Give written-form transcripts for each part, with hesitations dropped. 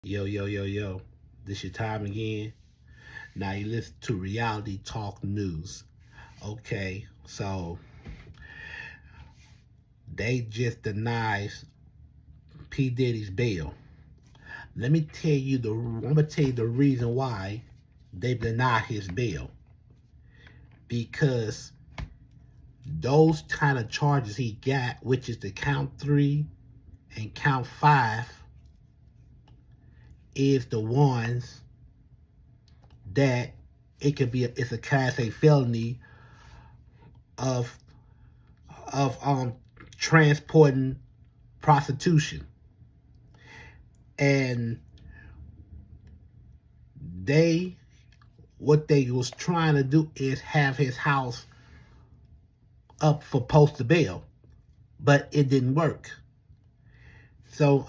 Yo, yo, yo, yo. This your time again. Now you listen to Reality Talk News. Okay, so they just denied P. Diddy's bail. I'm gonna tell you the reason why they denied his bail. Because those kind of charges he got, which is the count 3 and count 5, is the ones that it's a class A felony of of transporting prostitution. And what they was trying to do is have his house up for poster bail, but it didn't work. So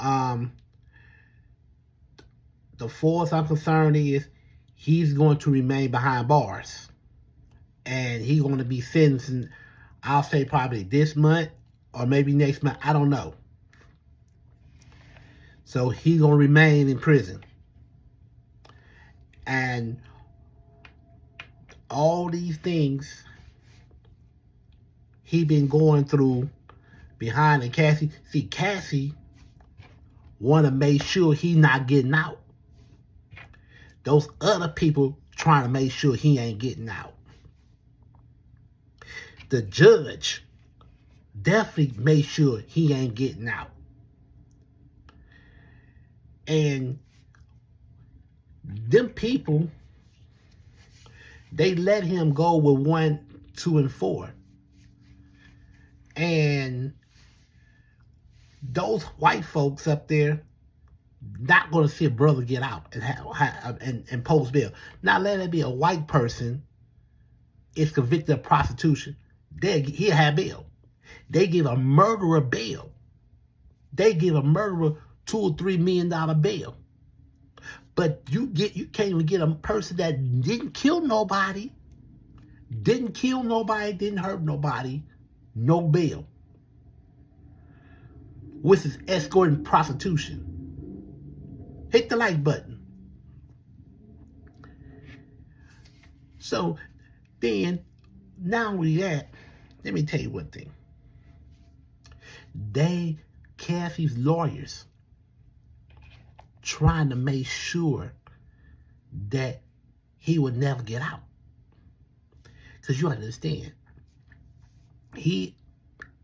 the fourth I'm concerned is he's going to remain behind bars, and he's going to be sentenced, I'll say probably this month or maybe next month. I don't know. So he's going to remain in prison. And all these things he been going through behind the Cassie. See, Cassie want to make sure he not getting out. Those other people trying to make sure he ain't getting out. The judge definitely made sure he ain't getting out. And them people, they let him go with 1, 2, and 4. And those white folks up there not going to see a brother get out and post bail. Now let it be a white person is convicted of prostitution. He'll have bail. They give a murderer bail. They give a murderer $2 or $3 million bail. But you can't even get a person that didn't kill nobody, didn't hurt nobody, no bail. Which is escorting prostitution. Hit the like button. So then, not only that, let me tell you one thing. Cassie's lawyers trying to make sure that he would never get out. Because you understand, he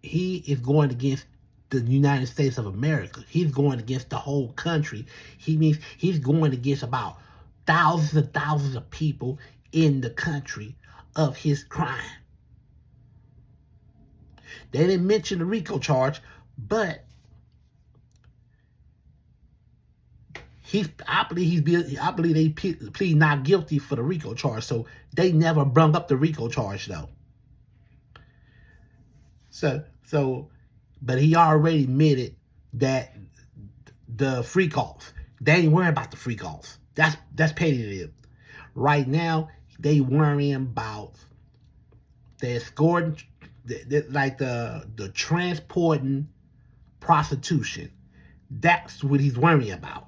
is going against the United States of America. He's going against the whole country. He's going against about thousands and thousands of people in the country of his crime. They didn't mention the RICO charge, but I believe they plead not guilty for the RICO charge. So they never brung up the RICO charge though. But he already admitted that the free calls, they ain't worrying about the free calls. That's petty to them. Right now, they worrying about the escorting, the transporting prostitution. That's what he's worrying about.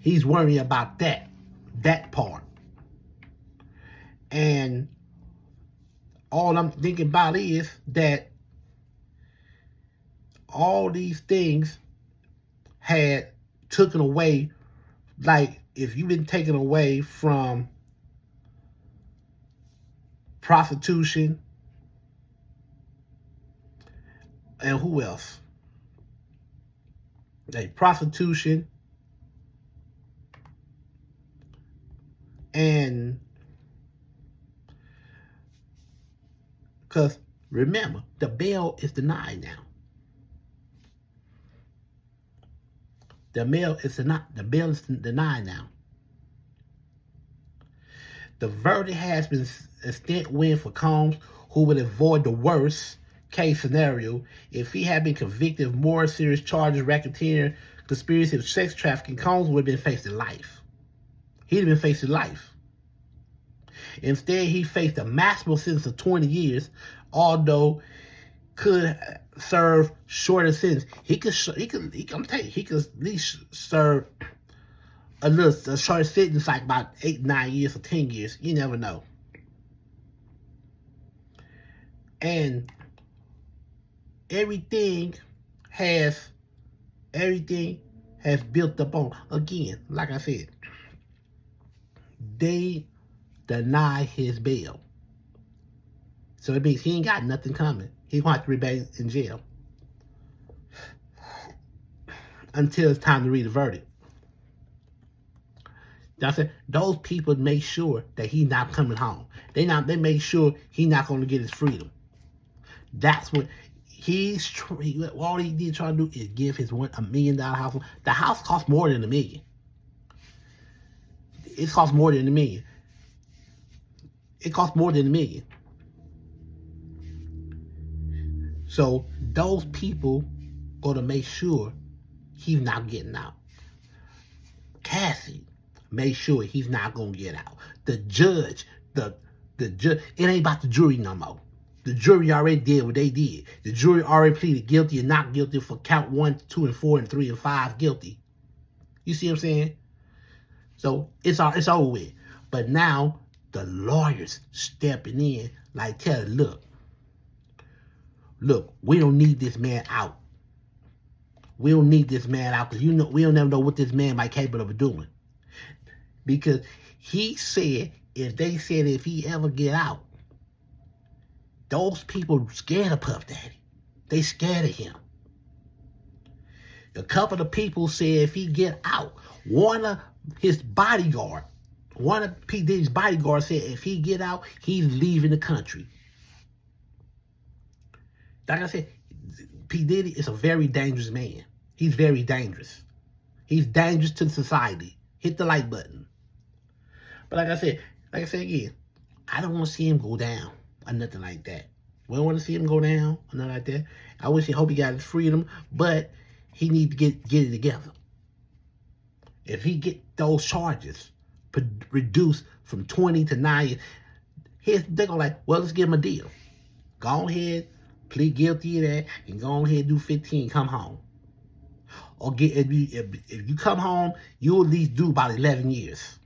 He's worrying about that part. And all I'm thinking about is that all these things had taken away, like if you've been taken away from prostitution, and who else? Like prostitution and because remember, the bail is denied now. The bail is denied now. The verdict has been a instant win for Combs, who would avoid the worst case scenario if he had been convicted of more serious charges, racketeering, conspiracy of sex trafficking. Combs would have been facing life. He'd have been facing life. Instead, he faced a maximum sentence of 20 years, although could serve shorter sentence. He could at least serve a short sentence, like about 8, 9 years or 10 years. You never know. And everything has built up on, again, like I said, they deny his bail. So it means he ain't got nothing coming. He's going to have to remain in jail until it's time to read the verdict. That's it. Those people make sure that he's not coming home. They make sure he's not going to get his freedom. That's what all he did trying to do is give his $1 million house. The house costs more than $1 million. It costs more than $1 million. It costs more than $1 million. So those people got to make sure he's not getting out. Cassie made sure he's not going to get out. The judge, the judge, it ain't about the jury no more. The jury already did what they did. The jury already pleaded guilty and not guilty for count 1, 2, and 4, and 3, and 5 guilty. You see what I'm saying? So it's over with. But now the lawyers stepping in, like telling, look, we don't need this man out. We don't need this man out because we don't never know what this man might be capable of doing. Because he said if he ever get out, those people scared of Puff Daddy. They scared of him. A couple of people said if he get out, one of P. Diddy's bodyguards said if he get out, he's leaving the country. Like I said, P. Diddy is a very dangerous man. He's very dangerous. He's dangerous to society. Hit the like button. But like I said again, I don't want to see him go down or nothing like that. We don't want to see him go down or nothing like that. I hope he got his freedom, but he needs to get it together. If he get those charges reduced from 20 to 9 years, they're going to like, well, let's give him a deal. Go ahead, plead guilty to that, and go ahead and do 15, come home. Or if you come home, you'll at least do about 11 years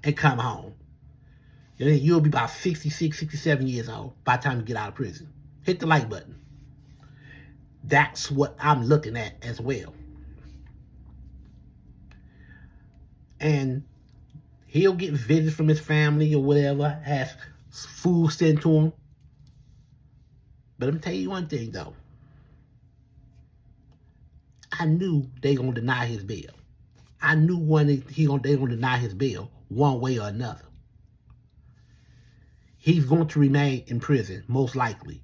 and come home. You'll be about 66, 67 years old by the time you get out of prison. Hit the like button. That's what I'm looking at as well. And he'll get visits from his family or whatever, has food sent to him. But let me tell you one thing, though. I knew they gonna deny his bail. I knew they gonna deny his bail one way or another. He's going to remain in prison, most likely.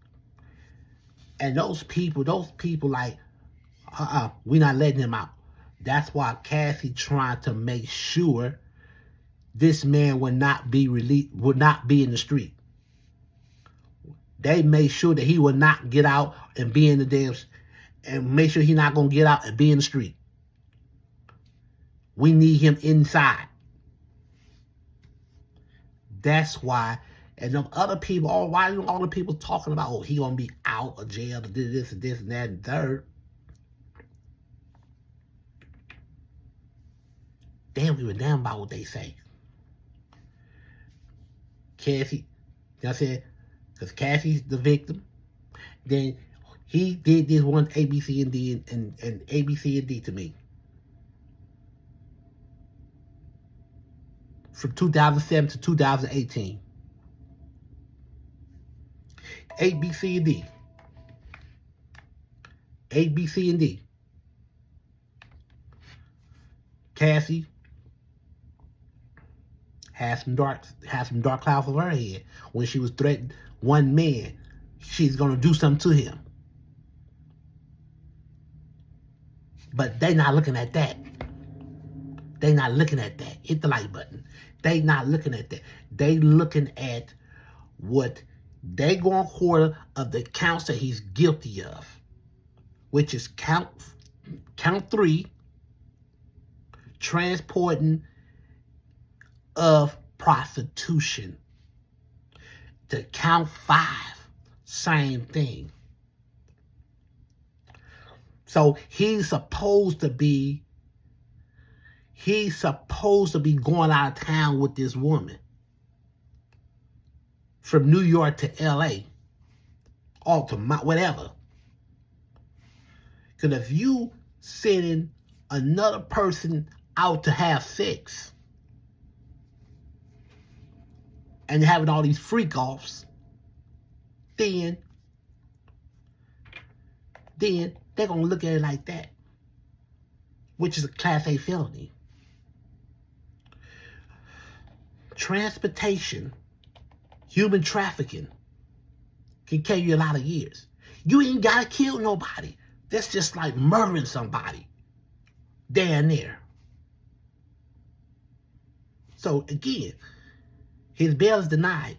And those people like, we're not letting him out. That's why Cassie trying to make sure this man would not be released, would not be in the street. They made sure that he would not get out and be in the dance, and make sure he's not going to get out and be in the street. We need him inside. That's why. And them other people, why are all the people talking about, oh, he gonna be out of jail to do this and this and that and third? They don't give a damn about what they say. Cassie, you know what I'm saying? Because Cassie's the victim. Then he did this one A, B, C, and D and A, B, C, and D to me. From 2007 to 2018. A, B, C, and D. A, B, C, and D. Cassie has some dark clouds over her head when she was threatened. One man, she's gonna do something to him. But they not looking at that. They not looking at that. Hit the like button. They not looking at that. They looking at what they going quarter of the counts that he's guilty of, which is count 3, transporting of prostitution, to count 5, same thing. So he's supposed to be going out of town with this woman from New York to LA or to whatever. Because if you sending another person out to have sex and having all these freak offs, then they're going to look at it like that, which is a Class A felony. Transportation, human trafficking can carry you a lot of years. You ain't got to kill nobody. That's just like murdering somebody down there. So again, his bail is denied.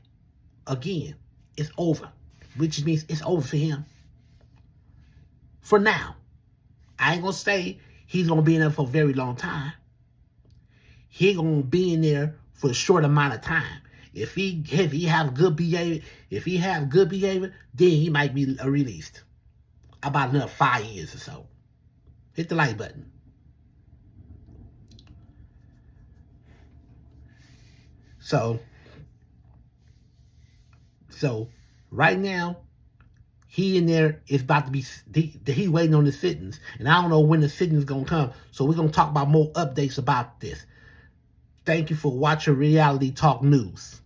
Again, it's over, which means it's over for him. For now. I ain't going to say he's going to be in there for a very long time. He's going to be in there for a short amount of time. If he have good behavior, then he might be released. About another 5 years or so. Hit the like button. So right now, he in there is about to be, he waiting on the sentence. And I don't know when the sentence is going to come. So we're going to talk about more updates about this. Thank you for watching Reality Talk News.